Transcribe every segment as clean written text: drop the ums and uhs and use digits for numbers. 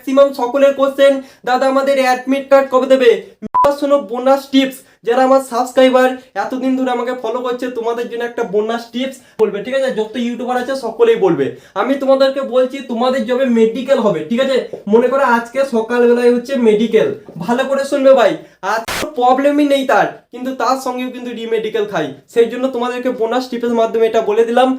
Maximum সকলের question, দাদা আমাদের অ্যাডমিট কার্ড কবে দেবে? শোনো বোনাস টিপস, যারা আমার সাবস্ক্রাইবার এতদিন ধরে আমাকে ফলো করছে তোমাদের জন্য একটা বোনাস টিপস বলবে, ঠিক আছে? যত ইউটিউবার আছে সকলেই বলবে। আমি তোমাদেরকে বলছি তোমাদের যবে মেডিকেল হবে, ঠিক আছে, মনে করো আজকে সকালবেলায় হচ্ছে মেডিকেল, ভালো করে শুনবে ভাই। আর প্রবলেমই নেই তার, কিন্তু তার সঙ্গেও কিন্তু রিমেডিকেল খাই, সেই জন্য তোমাদেরকে বোনাস টিপসের মাধ্যমে এটা বলে দিলাম।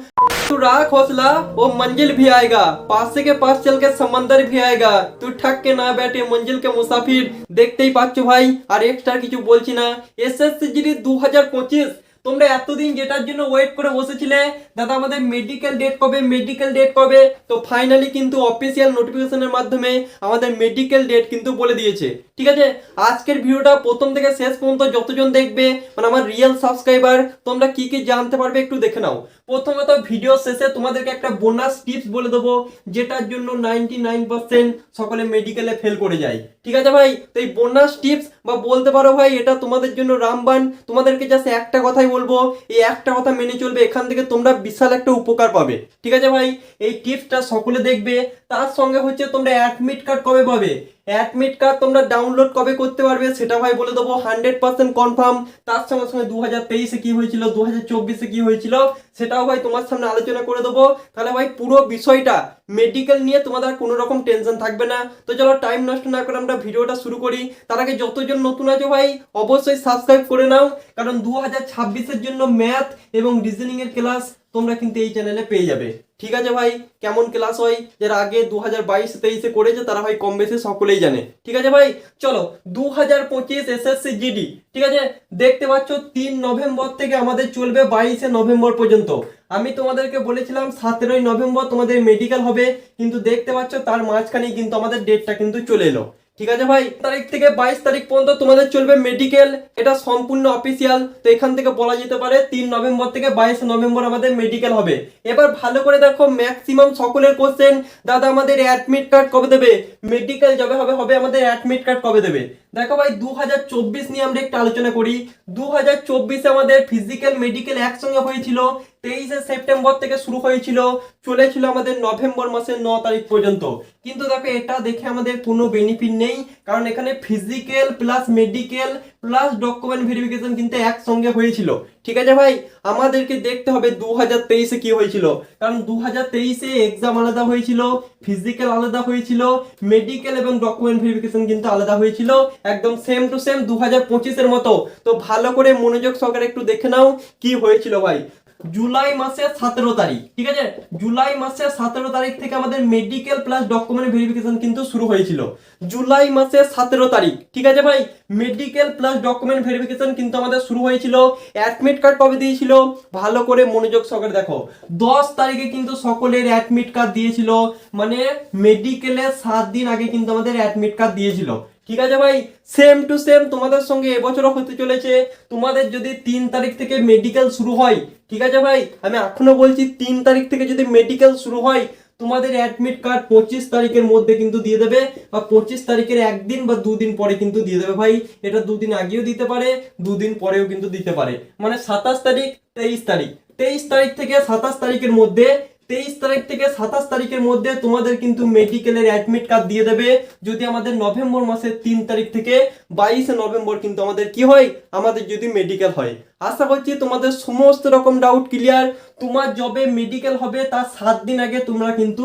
तू राख हौसला वो मंजिल भी आएगा, पास के पास चल के समंदर भी आएगा, तू ठक के ना बैठे मंजिल के मुसाफिर। দেখতেই পাচ্ছ ভাই, আর এক্সট্রা কিছু বলছি না। এসএসসি জিডি 2025 তোমরা এতদিন যেটার জন্য ওয়েট করে বসেছিলে, দাদা আমাদের মেডিকেল ডেট কবে, মেডিকেল ডেট কবে, তো ফাইনালি কিন্তু অফিসিয়াল নোটিফিকেশনের মাধ্যমে আমাদের মেডিকেল ডেট কিন্তু বলে দিয়েছে, ঠিক আছে? আজকের ভিডিওটা প্রথম থেকে শেষ পর্যন্ত যতজন দেখবে, মানে আমার রিয়েল সাবস্ক্রাইবার, তোমরা কি কি জানতে পারবে একটু দেখে নাও। প্রথমত ভিডিও শেষে তোমাদেরকে একটা বোনাস টিপস বলে দেবো, যেটার জন্য 99% সকলে মেডিকেলে ফেল করে যায়, ঠিক আছে ভাই? তো এই বোনাস টিপস বা বলতে পারো ভাই এটা তোমাদের জন্য রামবান। তোমাদেরকে জাস্ট একটা কথাই বলবো, এই একটা কথা মেনে চলবে, এখান থেকে তোমরা বিশাল একটা উপকার পাবে, ঠিক আছে ভাই? এই টিপসটা সকলে দেখবে। তার সঙ্গে হচ্ছে তোমরা অ্যাডমিট কার্ড কবে পাবে, অ্যাডমিট কার্ড তোমরা ডাউনলোড কবে করতে পারবে সেটা ভাই বলে দেবো, 100% কনফার্ম। তার সঙ্গে সঙ্গে 2023-এ কি হয়েছিল, 2024-এ কি হয়েছিল সেটাও ভাই তোমার সামনে আলোচনা করে দেবো। তাহলে ভাই পুরো বিষয়টা মেডিকেল নিয়ে তোমাদের কোনো রকম টেনশন থাকবে না। তো চলো টাইম নষ্ট না করে আমরা ভিডিওটা শুরু করি। তার আগে যতজন নতুন আছো ভাই অবশ্যই সাবস্ক্রাইব করে নাও, কারণ 2026-এর জন্য ম্যাথ এবং রিজনিং এর ক্লাস তোমরা কিন্তু এই চ্যানেলে পেয়ে যাবে, ঠিক আছে ভাই? কেমন ক্লাস হয়, যারা আগে 2022-23-এ করেছে তারা ভাই কম বেশি সকলেই জানে, ঠিক আছে ভাই? চলো 2025 এসএসসি জিডি, ঠিক আছে, দেখতে পাচ্ছ 3 নভেম্বর থেকে আমাদের চলবে 22 নভেম্বর পর্যন্ত। আমি তোমাদেরকে বলেছিলাম 17 নভেম্বর তোমাদের মেডিকেল হবে, কিন্তু দেখতে পাচ্ছ তার মাঝখানেই কিন্তু আমাদের ডেটটা কিন্তু চলে এলো, ঠিক আছে ভাই? তারিখ থেকে 22 তারিখ পর্যন্ত তোমাদের চলবে মেডিকেল, এটা সম্পূর্ণ অফিসিয়াল। তো এখান থেকে বলা যেতে পারে 3 নভেম্বর থেকে 22 নভেম্বর আমাদের মেডিকেল হবে। এবার ভালো করে দেখো, ম্যাক্সিমাম সকলের কোশ্চেন, দাদা আমাদের অ্যাডমিট কার্ড কবে দেবে, মেডিকেল যবে হবে হবে আমাদের অ্যাডমিট কার্ড কবে দেবে? দেখো ভাই 2024 নিয়ে আমরা একটু আলোচনা করি। 2024-এ আমাদের ফিজিক্যাল মেডিকেল একসঙ্গে হয়েছিল, 23 সেপ্টেম্বর থেকে শুরু হয়েছিল, চলেছিল আমাদের নভেম্বর মাসের 9 তারিখ পর্যন্ত। কিন্তু দেখো এটা দেখে আমাদের কোনো বেনিফিট নেই, কারণ এখানে physical plus medical plus document verification কিন্তু একসঙ্গে হয়েছিল, ঠিক আছে ভাই? আমাদেরকে দেখতে হবে 2023-এ কি হয়েছিল, কারণ 2023-এ এক্সাম আলাদা হয়েছিল, ফিজিক্যাল আলাদা হয়েছিল, মেডিকেল এবং ডকুমেন্ট ভেরিফিকেশন কিন্তু আলাদা হয়েছিল, একদম সেম টু সেম 2025-এর মতো। তো ভালো করে মনোযোগ সহকারে একটু দেখে নাও কি হয়েছিল ভাই। জুলাই মাসের 17 তারিখ, ঠিক আছে, জুলাই মাসের 17 তারিখ থেকে আমাদের মেডিকেল প্লাস ডকুমেন্ট ভেরিফিকেশন কিন্তু শুরু হয়েছিল। জুলাই মাসের 17 তারিখ, ঠিক আছে ভাই, মেডিকেল প্লাস ডকুমেন্ট ভেরিফিকেশন কিন্তু আমাদের শুরু হয়েছিল। অ্যাডমিট কার্ড কবে দিয়েছিল, ভালো করে মনোযোগ সহকারে দেখো, 10 তারিখে কিন্তু সকলের অ্যাডমিট কার্ড দিয়েছিল, মানে মেডিকেলের 7 দিন আগে কিন্তু আমাদের অ্যাডমিট কার্ড দিয়েছিল, ঠিক আছে ভাই? সেম টু সেম তোমাদের সঙ্গে এবছরও হতে চলেছে। তোমাদের যদি 3 তারিখ থেকে মেডিকেল শুরু হয়, ঠিক আছে ভাই, আমি এখনো বলছি 3 তারিখ থেকে যদি মেডিকেল শুরু হয়, তোমাদের অ্যাডমিট কার্ড 25 তারিখের মধ্যে কিন্তু দিয়ে দেবে, বা 25 তারিখের একদিন বা দুদিন পরে কিন্তু দিয়ে দেবে ভাই। এটা দুদিন আগেও দিতে পারে, দুদিন পরেও কিন্তু দিতে পারে, মানে 27 তারিখ 23 তারিখ, 23 তারিখ থেকে 27 তারিখের মধ্যে, 23 তারিখ থেকে 27 তারিখের মধ্যে তোমাদের কিন্তু মেডিকেলের অ্যাডমিট কার্ড দিয়ে দেবে। যদি আমাদের নভেম্বর মাসের 3 তারিখ থেকে 22 নভেম্বর কিন্তু আমাদের কি হয়, আমাদের যদি মেডিকেল হয়। আশা করছি তোমাদের সমস্ত রকম ডাউট ক্লিয়ার। তোমার যবে মেডিকেল হবে তার 7 দিন আগে তোমরা কিন্তু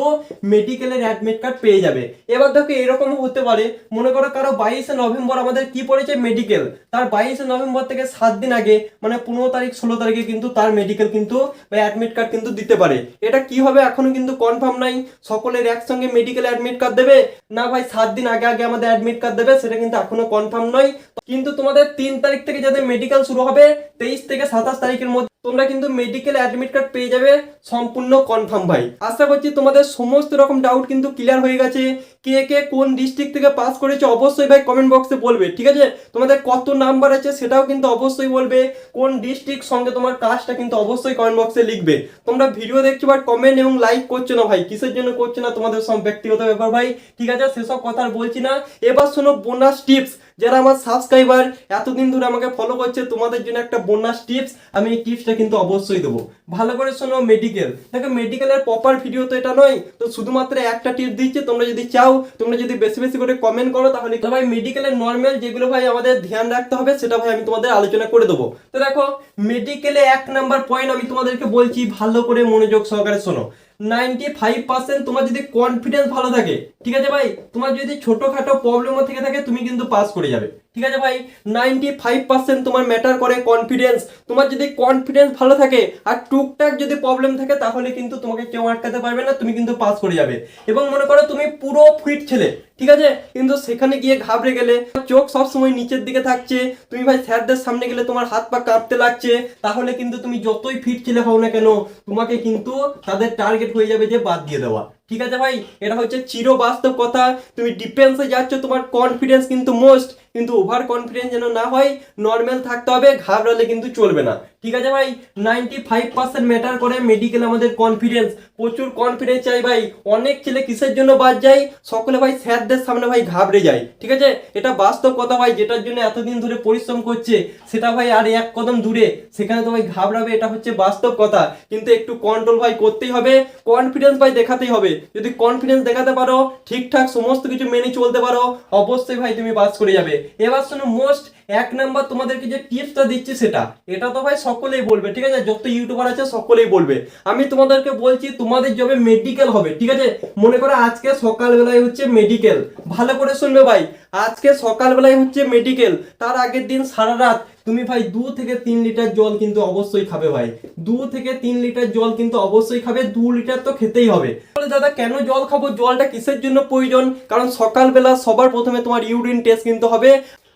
মেডিকেলের অ্যাডমিট কার্ড পেয়ে যাবে। এবার দেখো এরকমও হতে পারে, মনে করো কারো 22 নভেম্বর আমাদের কি পড়েছে মেডিকেল, তার 22 নভেম্বর থেকে 7 দিন আগে মানে 15 তারিখ 16 তারিখে কিন্তু তার মেডিকেল কিন্তু বা অ্যাডমিট কার্ড কিন্তু দিতে পারে। এটা কি হবে এখনো কিন্তু কনফার্ম নাই, সকলের একসঙ্গে মেডিকেল অ্যাডমিট কার্ড দেবে না ভাই 7 দিন আগে আগে আমাদের অ্যাডমিট কার্ড দেবে, সেটা কিন্তু এখনো কনফার্ম নয়। কিন্তু তোমাদের 3 তারিখ থেকে যাদের মেডিকেল শুরু হবে, 23 থেকে 27 তারিখের মধ্যে তোমরা কিন্তু মেডিকেল অ্যাডমিট কার্ড পেয়ে যাবে, সম্পূর্ণ কনফার্ম ভাই। আশা করছি তোমাদের সমস্ত রকম ডাউট কিন্তু ক্লিয়ার হয়ে গেছে। কে কে কোন ডিস্ট্রিক্ট থেকে পাস করেছে অবশ্যই ভাই কমেন্ট বক্সে বলবে, ঠিক আছে? তোমাদের কত নাম্বার আছে সেটাও কিন্তু অবশ্যই বলবে, কোন ডিস্ট্রিক্ট সঙ্গে তোমার কাজটা কিন্তু অবশ্যই কমেন্ট বক্সে লিখবে। তোমরা ভিডিও দেখছো বাট কমেন্ট এবং লাইক করছো না ভাই, কিসের জন্য করছো না তোমাদের সব ব্যক্তিগত ব্যাপার ভাই, ঠিক আছে? সেসব কথা আর বলছি না। এবার শোনো বোনাস টিপস, যারা আমার সাবস্ক্রাইবার এতদিন ধরে আমাকে ফলো করছে তোমাদের জন্য একটা বোনাস টিপস, আমি এই টিপসটা কিন্তু অবশ্যই দেবো। ভালো করে শোনো মেডিকেল, দেখো মেডিকেলের প্রপার ভিডিও তো এটা নয়, তো শুধুমাত্র একটা টিপস দিচ্ছি, তোমরা যদি চাও, তোমরা যদি বেশি বেশি করে কমেন্ট করো তাহলে ভাই মেডিকেলের নর্মাল যেগুলো ভাই আমাদের ধ্যান রাখতে হবে সেটা ভাই আমি তোমাদের আলোচনা করে দেবো। তো দেখো মেডিকেলে 1 নাম্বার পয়েন্ট আমি তোমাদেরকে বলছি, ভালো করে মনোযোগ সহকারে শোনো। 95% তোমার যদি কনফিডেন্স ভালো থাকে, ঠিক আছে ভাই, তোমার যদি ছোটখাটো প্রবলেমও থেকে থাকে তুমি কিন্তু পাস করে যাবে, ঠিক আছে ভাই। 95% তোমার ম্যাটার করে কনফিডেন্স। তোমার যদি কনফিডেন্স ভালো থাকে আর টুকটাক যদি প্রবলেম থাকে তাহলে কিন্তু তোমাকে কেউ আটকাতে পারবে না, তুমি কিন্তু পাস করে যাবে। এবং মনে করো তুমি পুরো ফিট ছেলে, ঠিক আছে, কিন্তু সেখানে গিয়ে ঘাবড়ে গেলে, চোখ সবসময় নিচের দিকে থাকছে, তুমি ভাই স্যারদের সামনে গেলে তোমার হাত পা কাঁপতে লাগছে, তাহলে কিন্তু তুমি যতই ফিট ছেলে হও না কেন তোমাকে কিন্তু তাদের টার্গেট হয়ে যাবে যে বাদ দিয়ে দেওয়া, ঠিক আছে ভাই। এটা হচ্ছে চির বাস্তব কথা। তুমি ডিফেন্সে যাচ্ছ, তোমার কনফিডেন্স কিন্তু মোস্ট, কিন্তু ওভার কনফিডেন্স যেন না হয়, নর্মাল থাকতে হবে, ঘাবড়ালে কিন্তু চলবে না, ঠিক আছে ভাই। 95% ম্যাটার করে মেডিকেল আমাদের কনফিডেন্স, প্রচুর কনফিডেন্স চাই ভাই। অনেক ছেলে কিসের জন্য বাদ যায়, সকলে ভাই স্যারদের সামনে ভাই ঘাবড়ে যায়, ঠিক আছে, এটা বাস্তব কথা ভাই। যেটার জন্য এতদিন ধরে পরিশ্রম করছে সেটা ভাই আর এক কদম দূরে, সেখানে তো ভাই ঘাবড়াবে, এটা হচ্ছে বাস্তব কথা। কিন্তু একটু কন্ট্রোল ভাই করতেই হবে, কনফিডেন্স ভাই দেখাতেই হবে। যদি কনফিডেন্স দেখাতে পারো, ঠিকঠাক সমস্ত কিছু মেনে চলতে পারো, অবশ্যই ভাই তুমি পাস করে যাবে। এবার শোনো মোস্ট 1 নাম্বার তোমাদেরকে যে টিপসটা দিচ্ছি সেটা, এটা তো ভাই সকলেই বলবে, ঠিক আছে, যত ইউটিউবার আছে সকলেই বলবে। আমি তোমাদেরকে বলছি তোমাদের যবে মেডিকেল হবে, ঠিক আছে, মনে করো আজকে সকালবেলায় হচ্ছে মেডিকেল, ভালো করে শুনবে ভাই, আজকে সকালবেলায় হচ্ছে মেডিকেল, তার আগের দিন সারা রাত তুমি ভাই 2 থেকে 3 লিটার জল কিন্তু অবশ্যই খাবে ভাই। 2 থেকে 3 লিটার জল কিন্তু অবশ্যই খাবে, 2 লিটার তো খেতেই হবে। বলে দাদা কেন জল খাবো, জলটা কিসের জন্য প্রয়োজন? কারণ সকালবেলা সবার প্রথমে তোমার ইউরিন টেস্ট কিন্তু হবে,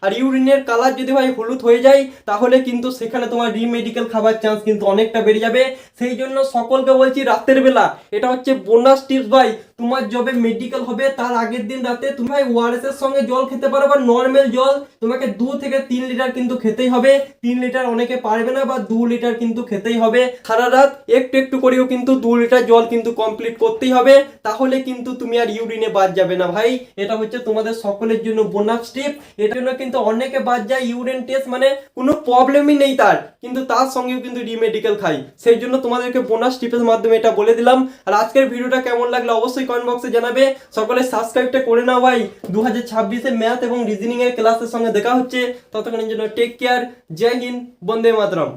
আর ইউরিনের কালার যদি ভাই হলুদ হয়ে যায় তাহলে কিন্তু সেখানে তোমার রিমেডিকেল খাবার চান্স কিন্তু অনেকটা বেড়ে যাবে। সেই জন্য সকলকে বলছি রাতের বেলা, এটা হচ্ছে বোনাস টিপস ভাই, তোমার যবে মেডিকেল হবে তার আগের দিন রাতে তুমি ভাই ওআরএস এর সঙ্গে জল খেতে পারো, বা নর্মাল জল তোমাকে 2 থেকে 3 লিটার কিন্তু খেতেই হবে। 3 লিটার অনেকে পারবে না, বা 2 লিটার কিন্তু খেতেই হবে। সারা রাত একটু একটু করেও কিন্তু 2 লিটার জল কিন্তু কমপ্লিট করতেই হবে, তাহলে কিন্তু তুমি আর ইউরিনে বাদ যাবে না ভাই। এটা হচ্ছে তোমাদের সকলের জন্য বোনাস টিপ। এর জন্য কিন্তু অনেকে বাদ যায় ইউরিন টেস্ট, মানে কোনো প্রবলেমই নেই তার, কিন্তু তার সঙ্গেও কিন্তু রিমেডিকেল খাই। সেই জন্য তোমাদেরকে বোনাস টিপের মাধ্যমে এটা বলে দিলাম। আর আজকের ভিডিওটা কেমন লাগলো অবশ্যই কমেন্ট বক্সে জানাবে। সকলে সাবস্ক্রাইবটা করে নাও ভাই। 2026-এ ম্যাথ এবং রিজনিং এর ক্লাসের সঙ্গে দেখা হচ্ছে, ততক্ষণের জন্য টেক কেয়ার, জয় হিন্দ, বন্দে মাতরম।